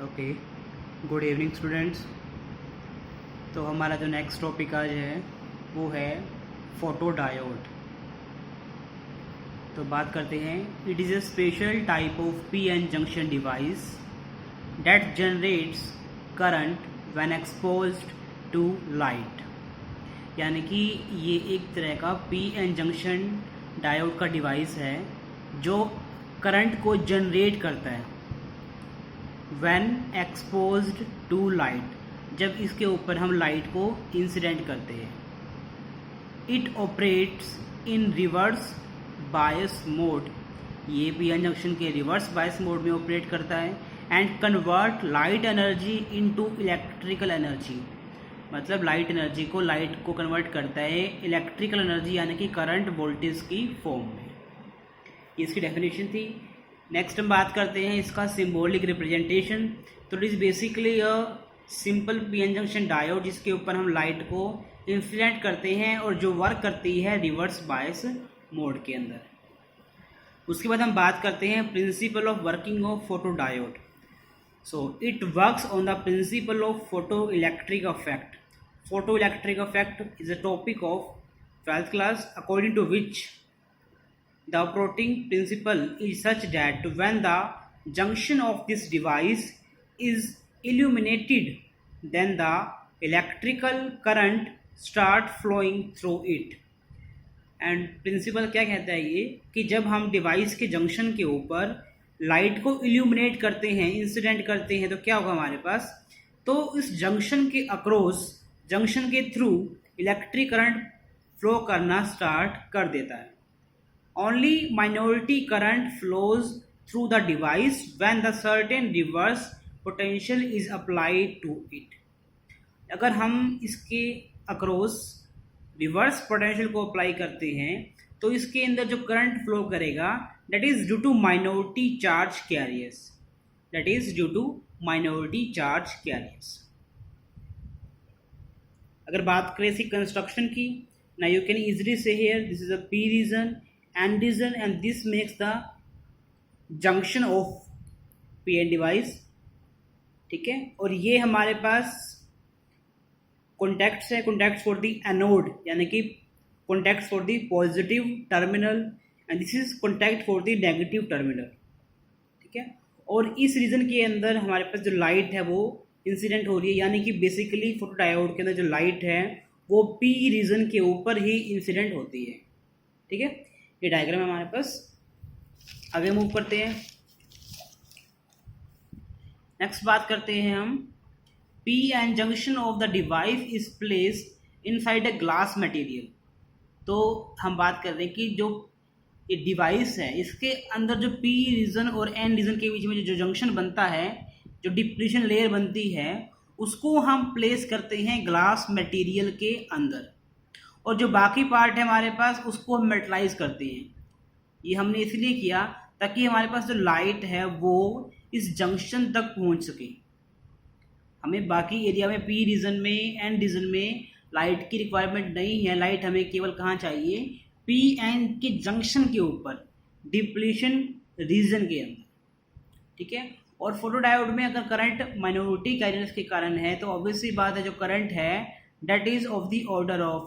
Okay, good evening students. तो हमारा जो नेक्स्ट टॉपिक आज है वो है फोटो डायोड। तो बात करते हैं, it is a special type of P N junction device that generates current when exposed to light. यानी कि ये एक तरह का पी एन जंक्शन डायोड का डिवाइस है जो करंट को जनरेट करता है when exposed to light, जब इसके ऊपर हम लाइट को इंसिडेंट करते हैं। It operates in reverse bias mode, ये पी एन जंक्शन के रिवर्स बायस मोड में ऑपरेट करता है। And convert light energy into electrical energy, मतलब लाइट एनर्जी को लाइट को कन्वर्ट करता है इलेक्ट्रिकल एनर्जी यानी कि करंट वोल्टेज की फॉर्म में। इसकी डेफिनेशन थी। नेक्स्ट हम बात करते हैं इसका सिंबॉलिक रिप्रेजेंटेशन। तो it is basically a simple P N junction diode जिसके ऊपर हम लाइट को इंसिडेंट करते हैं और जो वर्क करती है रिवर्स बायस मोड के अंदर। उसके बाद हम बात करते हैं principle of working of photo diode. So it works on the principle of photo electric effect. Photo electric effect is a topic of 12th class, according to which the operating principle is such that when the junction of this device is illuminated, then the electrical current start flowing through it. And principle क्या कहता है ये कि जब हम device के junction के ऊपर लाइट को इल्यूमिनेट करते हैं, इंसिडेंट करते हैं, तो क्या होगा हमारे पास, तो इस जंक्शन के अक्रॉस, जंक्शन के थ्रू इलेक्ट्रिक करंट फ्लो करना स्टार्ट कर देता है। Only minority current flows through the device when the certain reverse potential is applied to it. अगर हम इसके अक्रॉस रिवर्स पोटेंशियल को अप्लाई करते हैं तो इसके अंदर जो करंट फ्लो करेगा that is due to minority charge carriers, that is due to minority charge carriers. अगर बात करें इसकी कंस्ट्रक्शन की, now you can easily say here this is a p region and region and this makes the junction of pn device, ठीक है। और ये हमारे पास कॉन्टैक्ट्स है, कॉन्टैक्ट्स फॉर द एनोड यानी कि contacts for the positive terminal and this is contact for the negative terminal, ठीक है। और इस रीजन के अंदर हमारे पास जो लाइट है वो इंसिडेंट हो रही है, यानी कि बेसिकली फोटो डायोड के अंदर जो लाइट है वो पी रीजन के ऊपर ही इंसिडेंट होती है, ठीक है। ये डायग्राम है हमारे पास। आगे मूव करते हैं, नेक्स्ट बात करते हैं हम P N junction of the device is placed inside a glass material. तो हम बात कर रहे हैं कि जो ये डिवाइस है इसके अंदर जो पी रीजन और एन रीजन के बीच में जो जंक्शन बनता है, जो डिप्लीशन लेयर बनती है, उसको हम प्लेस करते हैं ग्लास मटेरियल के अंदर, और जो बाकी पार्ट है हमारे पास उसको हम मेटलाइज करते हैं। ये हमने इसलिए किया ताकि हमारे पास जो लाइट है वो इस जंक्शन तक पहुंच सके। हमें बाकी एरिया में पी रीजन में, एन रीजन में लाइट की रिक्वायरमेंट नहीं है। लाइट हमें केवल कहाँ चाहिए, पी एन के जंक्शन के ऊपर, डिप्लीशन रीजन के अंदर, ठीक है। और फोटो डायोड में अगर करंट माइनॉरिटी कैरियर्स के कारण है तो ऑब्वियसली बात है जो करंट है that is of the order of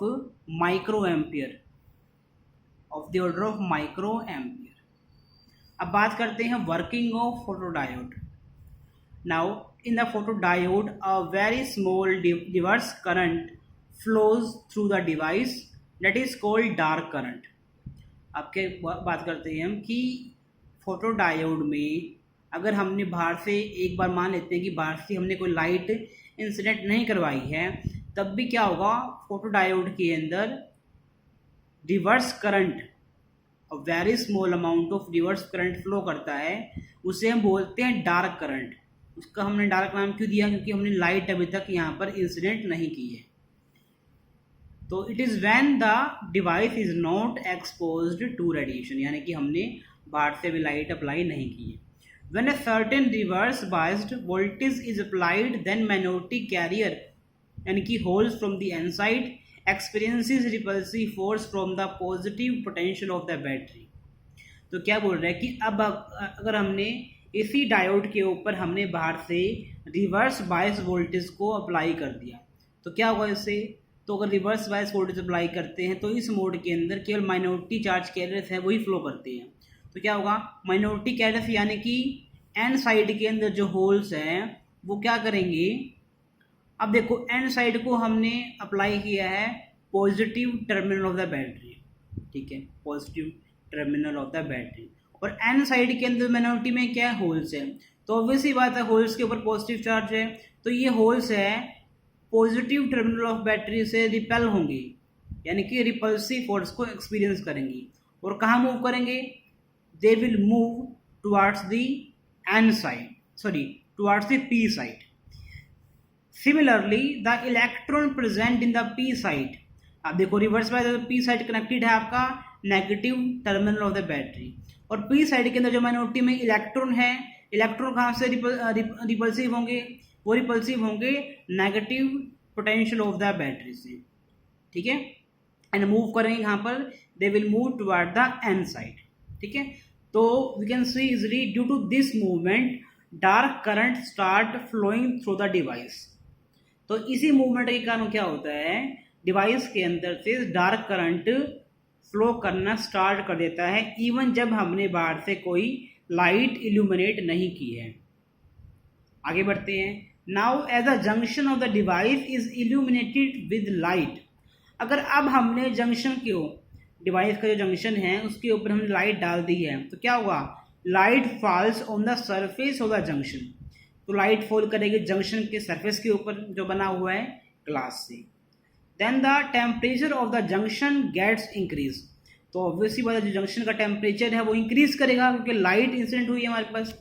microampere, of the order of microampere। अब बात करते हैं working of photodiode. Now in the photodiode a very small reverse current flows through the device that is called dark current. अब क्या बात करते हैं हम कि फोटोडायोड में अगर हमने बाहर से, एक बार मान लेते हैं कि बाहर से हमने कोई लाइट इंसिडेंट नहीं करवाई है, तब भी क्या होगा, फोटोडायोड के अंदर reverse current, very small amount of reverse current flow करता है, उसे हम बोलते हैं डार्क करंट। उसका हमने डार्क नाम क्यों दिया, क्योंकि हमने लाइट अभी तक यहाँ पर इंसिडेंट नहीं की है। तो it is when the device is not exposed to radiation, यानी कि हमने बाहर से भी लाइट अप्लाई नहीं की है। When a certain reverse biased voltage is applied then minority carrier यानी कि holes from the inside experiences repulsive force from the positive potential of the battery. तो क्या बोल रहा है कि अब अगर हमने इसी डायोड के ऊपर हमने बाहर से रिवर्स बायस वोल्टेज को अप्लाई कर दिया, तो क्या होगा इससे? तो अगर रिवर्स बायस वोल्टेज अप्लाई करते हैं तो इस मोड के अंदर केवल माइनॉरिटी चार्ज कैरियर्स है वही फ्लो करते हैं। तो क्या होगा? माइनॉरिटी कैरियर्स यानी कि एन साइड के अंदर जो होल्स हैं वो क्या करेंगे? अब देखो एन साइड को हमने अप्लाई किया है positive terminal of the battery, ठीक है, positive terminal of the battery, और एन साइड के अंदर माइनॉरिटी में क्या है? होल्स है। तो ऑब्वियसली बात है होल्स के ऊपर पॉजिटिव चार्ज है, तो ये होल्स है पॉजिटिव टर्मिनल ऑफ बैटरी से रिपेल होंगी, यानी कि रिपल्सिव फोर्स को एक्सपीरियंस करेंगी। और कहाँ मूव करेंगे? They will move towards the N side, sorry towards the P side. Similarly the electron present in the P side, अब देखो reverse by P side connected है आपका negative terminal of the battery, और P side के अंदर जो minority में electron है, इलेक्ट्रॉन कहाँ से रिपल्सिव होंगे? वो रिपल्सिव होंगे negative potential of the battery से, ठीक है, एंड मूव करेंगे कहाँ पर? They will move toward the N side, ठीक है। तो we can see easily due to this movement dark current start flowing through the device. तो इसी मूवमेंट के कारण क्या होता है? डिवाइस के अंदर से डार्क करंट फ्लो करना स्टार्ट कर देता है, इवन जब हमने बाहर से कोई लाइट इल्यूमिनेट नहीं की है। आगे बढ़ते हैं। Now as a junction of the device is illuminated with light, अगर अब हमने जंक्शन को, डिवाइस का जो जंक्शन है उसके ऊपर हमने लाइट डाल दी है, तो क्या हुआ? Light falls on the surface of the junction, तो लाइट फॉल करेगी जंक्शन के सरफेस के ऊपर जो बना हुआ है ग्लास से। Then the temperature of the junction gets increase, तो ऑब्वियसली बात है जो जंक्शन का टेम्परेचर है वो इंक्रीज करेगा क्योंकि लाइट इंसिडेंट हुई है हमारे पास।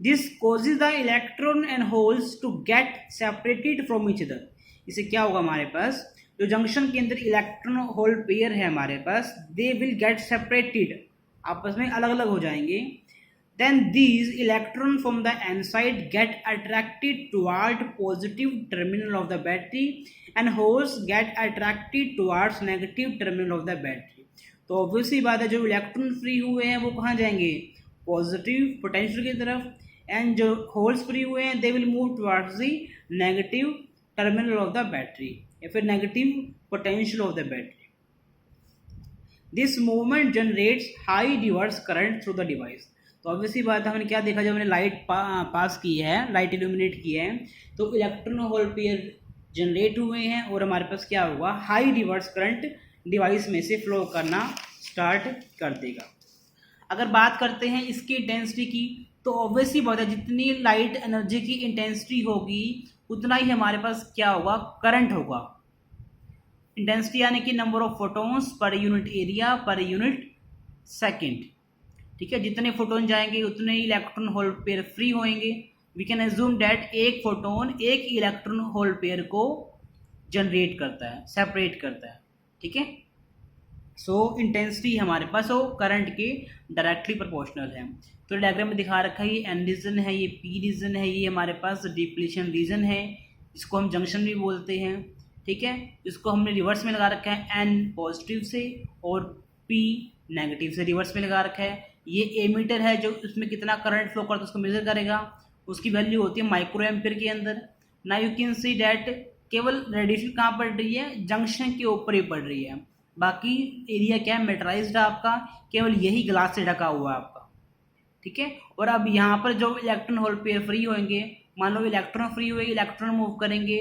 This causes the electron and holes to get separated from each other, इससे क्या होगा? हमारे पास जो जंक्शन के अंदर इलेक्ट्रॉन होल पेयर है हमारे पास, दे विल गेट सेपरेटेड, आपस में अलग अलग हो जाएंगे। Then these electron from the n side get attracted toward positive terminal of the battery and holes get attracted towards negative terminal of the battery। तो obviously बात है जो इलेक्ट्रॉन फ्री हुए हैं वो कहाँ जाएंगे? पॉजिटिव पोटेंशियल की तरफ, एंड जो होल्स फ्री हुए हैं दे will move towards the negative terminal of the battery या फिर negative potential of the battery. This movement generates high reverse current through the device, तो ऑब्वियसली बात है हमने क्या देखा, जब हमने लाइट पास की है, लाइट इल्यूमिनेट की है, तो इलेक्ट्रॉन होल पेयर जनरेट हुए हैं और हमारे पास क्या हुआ? हाई रिवर्स करंट डिवाइस में से फ्लो करना स्टार्ट कर देगा। अगर बात करते हैं इसकी इंटेंसिटी की, तो ऑब्वियसली बात है जितनी लाइट एनर्जी की इंटेंसिटी होगी उतना ही हमारे पास क्या होगा? करंट होगा। इंटेंसिटी यानी कि number of photons per unit area per unit second, ठीक है, जितने फोटोन जाएंगे उतने ही इलेक्ट्रॉन होल पेयर फ्री होंगे। वी कैन एज्यूम डैट एक फोटोन एक इलेक्ट्रॉन होल पेयर को जनरेट करता है, सेपरेट करता है, ठीक है। सो इंटेंसिटी हमारे पास वो करंट के डायरेक्टली प्रोपोर्शनल है। तो डायग्राम में दिखा रखा है ये एन रीजन है, ये पी रीजन है, ये हमारे पास डिप्लीशन रीजन है, इसको हम जंक्शन भी बोलते हैं, ठीक है। इसको हमने रिवर्स में लगा रखा है, एन पॉजिटिव से और पी नेगेटिव से रिवर्स में लगा रखा है। ये एमीटर है जो उसमें कितना करंट फ्लो करता है उसको मेजर करेगा, उसकी वैल्यू होती है माइक्रो एम्पियर के अंदर। Now you can see that केवल रेडिएशन कहाँ पड़ रही है? जंक्शन के ऊपर ही पड़ रही है, बाकी एरिया क्या है? मेटराइज्ड है आपका, केवल यही ग्लास से ढका हुआ है आपका, ठीक है। और अब यहाँ पर जो इलेक्ट्रॉन होल पेयर फ्री होंगे, मान लो इलेक्ट्रॉन फ्री हुए, इलेक्ट्रॉन मूव करेंगे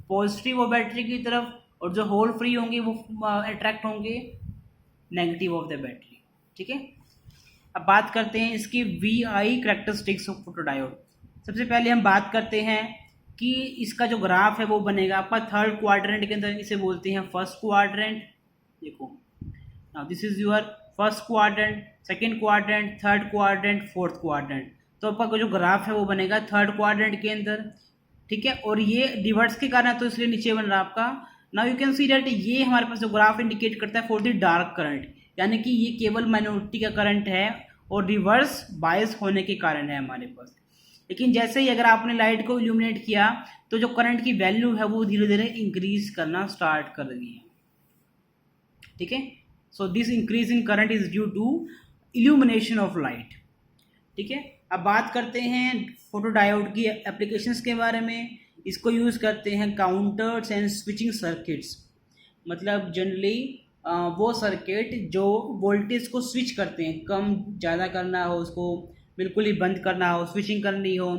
पॉजिटिव ऑफ बैटरी की तरफ, और जो होल फ्री होंगे वो अट्रैक्ट होंगे नेगेटिव ऑफ द बैटरी, ठीक है। अब बात करते हैं इसकी VI करेक्टरिस्टिक्स ऑफ फोटोडायोड। सबसे पहले हम बात करते हैं कि इसका जो ग्राफ है वो बनेगा आपका थर्ड क्वाड्रेंट के अंदर, इसे बोलते हैं फर्स्ट क्वाड्रेंट। देखो now this is your first quadrant, second quadrant, third quadrant, fourth quadrant. तो आपका जो ग्राफ है वो बनेगा थर्ड क्वाड्रेंट के अंदर, ठीक है। और ये रिवर्स के कारण है तो इसलिए नीचे बन रहा है आपका। Now you can see that ये हमारे पास जो ग्राफ इंडिकेट करता है फॉर द डार्क करंट, यानी कि ये केवल माइनॉरिटी का करंट है और रिवर्स बायस होने के कारण है हमारे पास। लेकिन जैसे ही अगर आपने लाइट को इल्यूमिनेट किया तो जो करंट की वैल्यू है वो धीरे धीरे इंक्रीज करना स्टार्ट कर रही है, ठीक है। So this increase in current is due to illumination of light, ठीक है। अब बात करते हैं फोटो डायोड की एप्लीकेशंस के बारे में। इसको यूज़ करते हैं काउंटर्स एंड स्विचिंग सर्किट्स, मतलब जनरली वो सर्किट जो वोल्टेज को स्विच करते हैं, कम ज़्यादा करना हो, उसको बिल्कुल ही बंद करना हो, स्विचिंग करनी हो,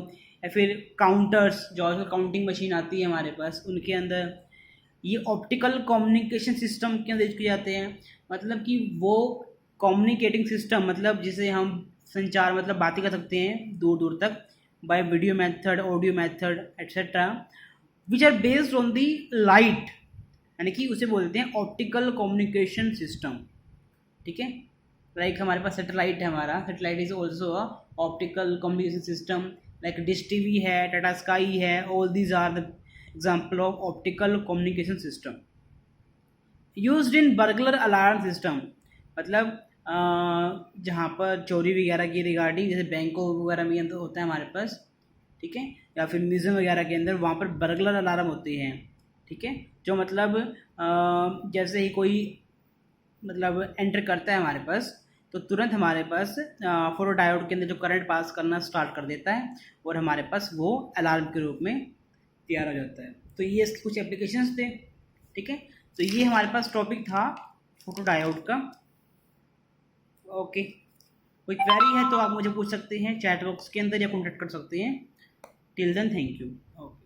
या फिर काउंटर्स जो आजकल काउंटिंग मशीन आती है हमारे पास, उनके अंदर ये ऑप्टिकल कम्युनिकेशन सिस्टम के अंदर यूज किए जाते हैं। मतलब कि वो कम्युनिकेटिंग सिस्टम, मतलब जिसे हम संचार मतलब बातें कर सकते हैं दूर दूर तक by video method, audio method etcetera, which are based on the light, यानी कि उसे बोलते हैं ऑप्टिकल कम्युनिकेशन सिस्टम। ठीक है, लाइक हमारे पास सेटेलाइट है, हमारा satellite is also a optical communication system, like dish TV है, टाटा स्काई है, all these are the example of optical communication system. Used in burglar alarm system, मतलब जहाँ पर चोरी वगैरह की रिगार्डिंग, जैसे बैंकों वगैरह में अंदर होता है हमारे पास, ठीक है, या फिर म्यूजियम वगैरह के अंदर, वहाँ पर बर्गलर अलार्म होते हैं। ठीक है, जो मतलब जैसे ही कोई मतलब एंटर करता है हमारे पास, तो तुरंत हमारे पास फोटो डायोड के अंदर जो करंट पास करना स्टार्ट कर देता है, और हमारे पास वो अलार्म के रूप में तैयार हो जाता है। तो ये इसके कुछ एप्लीकेशंस थे। ठीक है, तो ये हमारे पास टॉपिक था फोटो डायोड का। ओके, कोई क्वेरी है तो आप मुझे पूछ सकते हैं चैट बॉक्स के अंदर, या कॉन्टेक्ट कर सकते हैं। Till then, thank you. Okay.